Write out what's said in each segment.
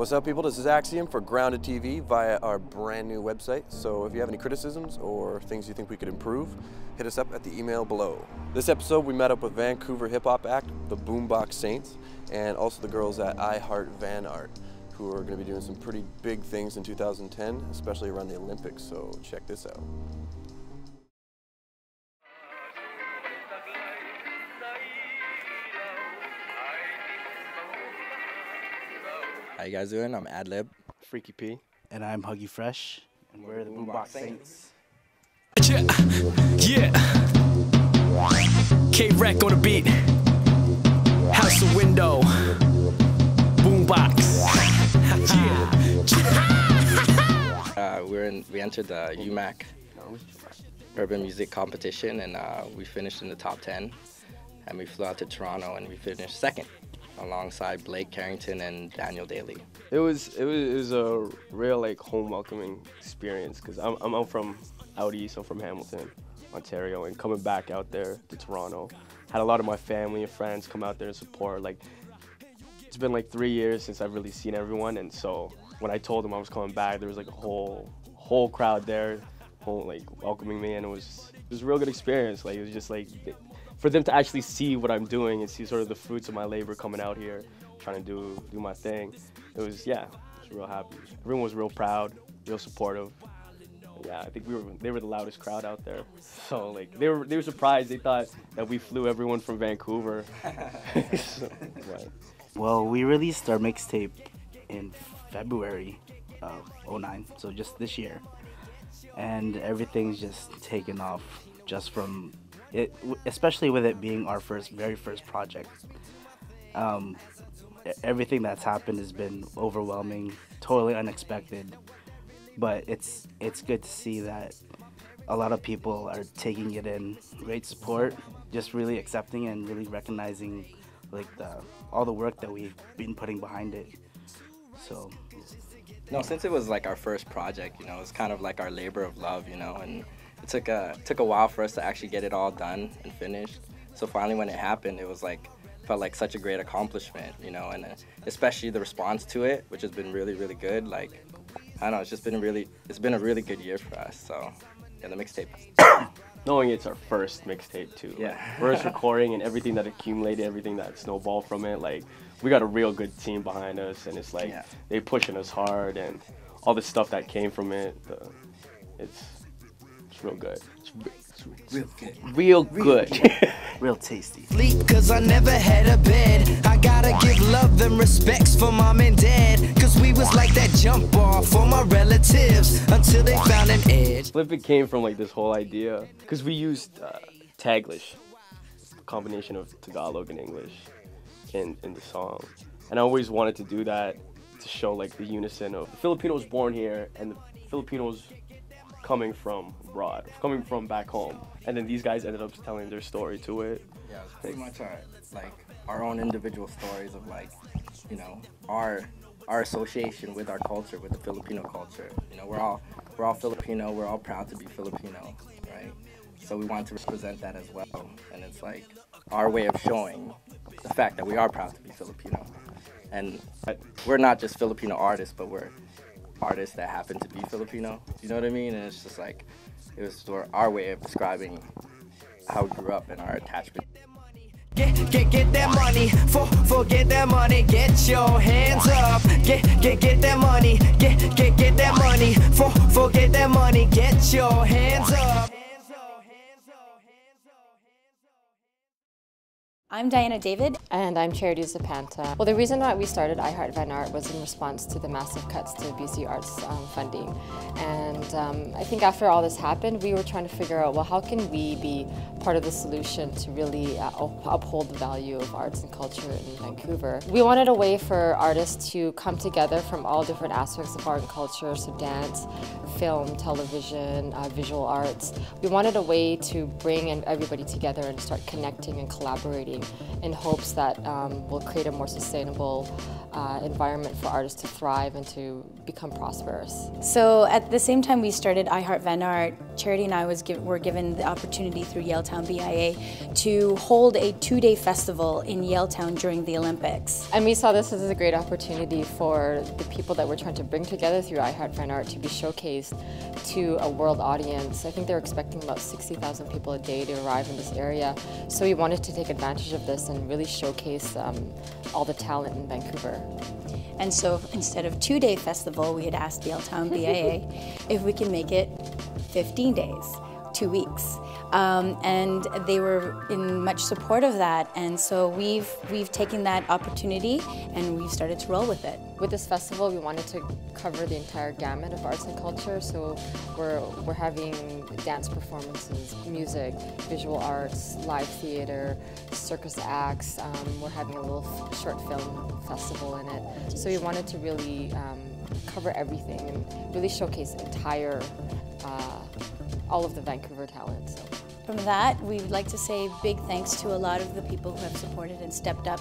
What's up, people? This is Axiom for Grounded TV via our brand new website. So if you have any criticisms or things you think we could improve, hit us up at the email below. This episode we met up with Vancouver hip hop act, the Boombox Saints, and also the girls at I Heart Van Art, who are going to be doing some pretty big things in 2010, especially around the Olympics. So check this out. How you guys doing? I'm Adlib. Freaky P. And I'm Huggy Fresh. And we're the Boombox Saints. Yeah. K-Rec on the beat. House of Window. Boombox. We entered the UMAC Urban Music Competition, and we finished in the top 10. And we flew out to Toronto, and we finished second, alongside Blake Carrington and Daniel Daly. It was a real home welcoming experience because I'm from out east. I'm from Hamilton, Ontario, and coming back out there to Toronto, had a lot of my family and friends come out there and support. It's been 3 years since I've really seen everyone, and so when I told them I was coming back, there was a whole crowd there, welcoming me, and it was a real good experience. It was just for them to actually see what I'm doing and see sort of the fruits of my labor coming out here, trying to do my thing. I was real happy. Everyone was real proud, real supportive. Yeah, I think they were the loudest crowd out there. So they were surprised. They thought that we flew everyone from Vancouver. Well, we released our mixtape in February of '09, so just this year. And everything's just taken off just from it, especially with it being our very first project. Everything that's happened has been overwhelming, totally unexpected, but it's good to see that a lot of people are taking it in. Great support, just really accepting and really recognizing all the work that we've been putting behind it. So Since it was our first project, it's kind of our labor of love, and it took a while for us to actually get it all done and finished. So finally, when it happened, it was felt like such a great accomplishment, and especially the response to it, which has been really, really good. I don't know, it's been a really good year for us. So yeah, the mixtape. Knowing it's our first mixtape too. Yeah. First recording and everything that accumulated, everything that snowballed from it. We got a real good team behind us, and it's they pushing us hard, and all the stuff that came from it. It's real good. It's Real good. Real good. real tasty. Sleep, cause I never had a bed. I gotta give love and respects for mom and dad. Cause we was like that jump off for my relatives until they found an edge. Flip came from this whole idea because we used Taglish, a combination of Tagalog and English in the song. And I always wanted to do that to show the unison of the Filipinos born here and the Filipinos coming from abroad, coming from back home, and then these guys ended up telling their story to it. Yeah, it's pretty much our own individual stories of our association with our culture, with the Filipino culture. We're all Filipino. We're all proud to be Filipino, right? So we want to represent that as well, and it's our way of showing the fact that we are proud to be Filipino, and we're not just Filipino artists, but we're artists that happen to be Filipino. You know what I mean? And it's just it was our way of describing how we grew up and our attachment. Get that money, forget that money, get your hands up. Get that money, get that money, forget that money, get your hands up. I'm Diana David. And I'm Charity Zapanta. Well, the reason why we started I Heart Van Art was in response to the massive cuts to BC Arts funding. And I think after all this happened, we were trying to figure out, well, how can we be part of the solution to really uphold the value of arts and culture in Vancouver? We wanted a way for artists to come together from all different aspects of art and culture, so dance, film, television, visual arts. We wanted a way to bring everybody together and start connecting and collaborating in hopes that we'll create a more sustainable environment for artists to thrive and to become prosperous. So at the same time we started I Heart Van Art, Charity and I were given the opportunity through Yaletown BIA to hold a 2-day festival in Yaletown during the Olympics. And we saw this as a great opportunity for the people that we're trying to bring together through iHeart Fine Art to be showcased to a world audience. I think they're expecting about 60,000 people a day to arrive in this area. So we wanted to take advantage of this and really showcase all the talent in Vancouver. And so instead of 2-day festival, we had asked the Yaletown BIA if we can make it 15 days, 2 weeks. And they were in much support of that, and so we've taken that opportunity and we've started to roll with it. With this festival, we wanted to cover the entire gamut of arts and culture, so we're having dance performances, music, visual arts, live theater, circus acts. We're having a little short film festival in it. So we wanted to really cover everything and really showcase entire all of the Vancouver talent. So. From that, we would like to say big thanks to a lot of the people who have supported and stepped up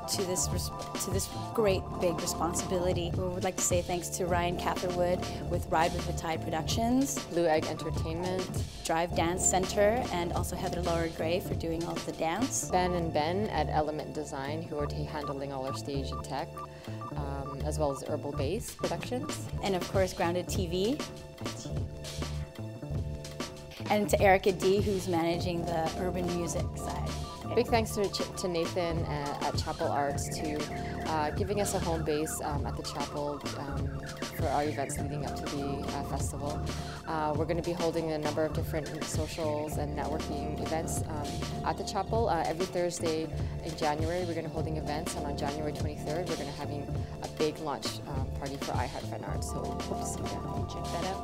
to this great big responsibility. We would like to say thanks to Ryan Catherwood with Ride with the Tide Productions, Blue Egg Entertainment, Drive Dance Center, and also Heather Laura Gray for doing all of the dance. Ben and Ben at Element Design, who are handling all our stage and tech, as well as Herbal Base Productions. And of course, Grounded TV. And to Erica D, who's managing the urban music side. Big thanks to Nathan at Chapel Arts to giving us a home base at the chapel for our events leading up to the festival. We're going to be holding a number of different socials and networking events at the chapel. Every Thursday in January we're going to be holding events, and on January 23rd we're going to be having a big launch party for iHeart Fine Art. So hope to see you there. Check that out.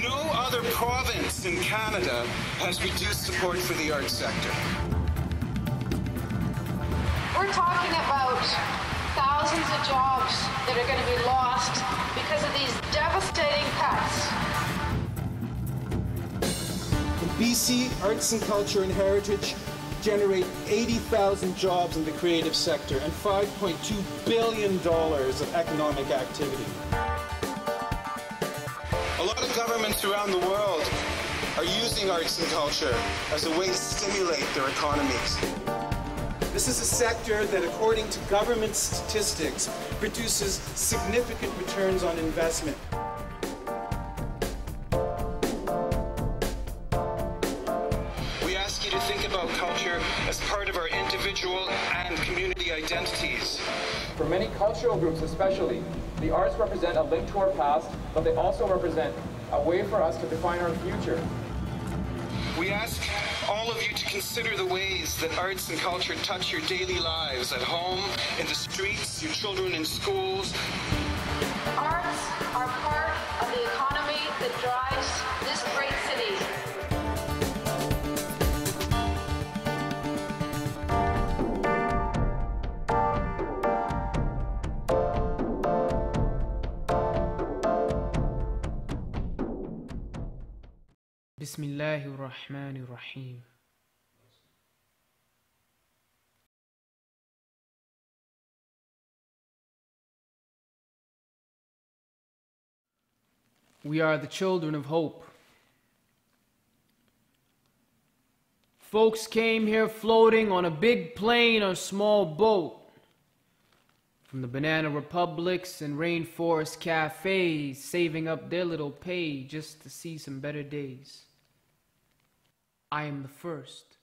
No other province in Canada has reduced support for the arts sector. We're talking about thousands of jobs that are going to be lost because of these devastating cuts. In BC, arts and culture and heritage generate 80,000 jobs in the creative sector and $5.2 billion of economic activity. A lot of governments around the world are using arts and culture as a way to stimulate their economies. This is a sector that, according to government statistics, produces significant returns on investment. We ask you to think about culture as part of our individual and community identities. For many cultural groups especially, the arts represent a link to our past, but they also represent a way for us to define our future. We ask all of you to consider the ways that arts and culture touch your daily lives at home, in the streets, your children in schools. Arts are part of the economy that drives this great city. Bismillahir Rahmanir Rahim. We are the children of hope. Folks came here floating on a big plane or small boat. From the banana republics and rainforest cafes, saving up their little pay just to see some better days. I am the first.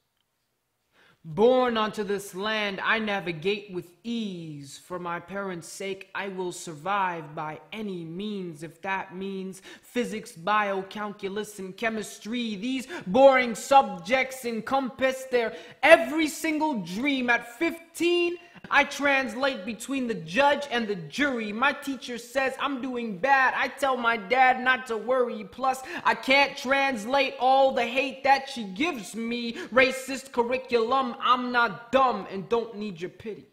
Born onto this land, I navigate with ease. For my parents' sake, I will survive by any means, if that means physics, bio, calculus, and chemistry. These boring subjects encompass their every single dream. At 15, I translate between the judge and the jury. My teacher says I'm doing bad. I tell my dad not to worry. Plus, I can't translate all the hate that she gives me. Racist curriculum, I'm not dumb and don't need your pity.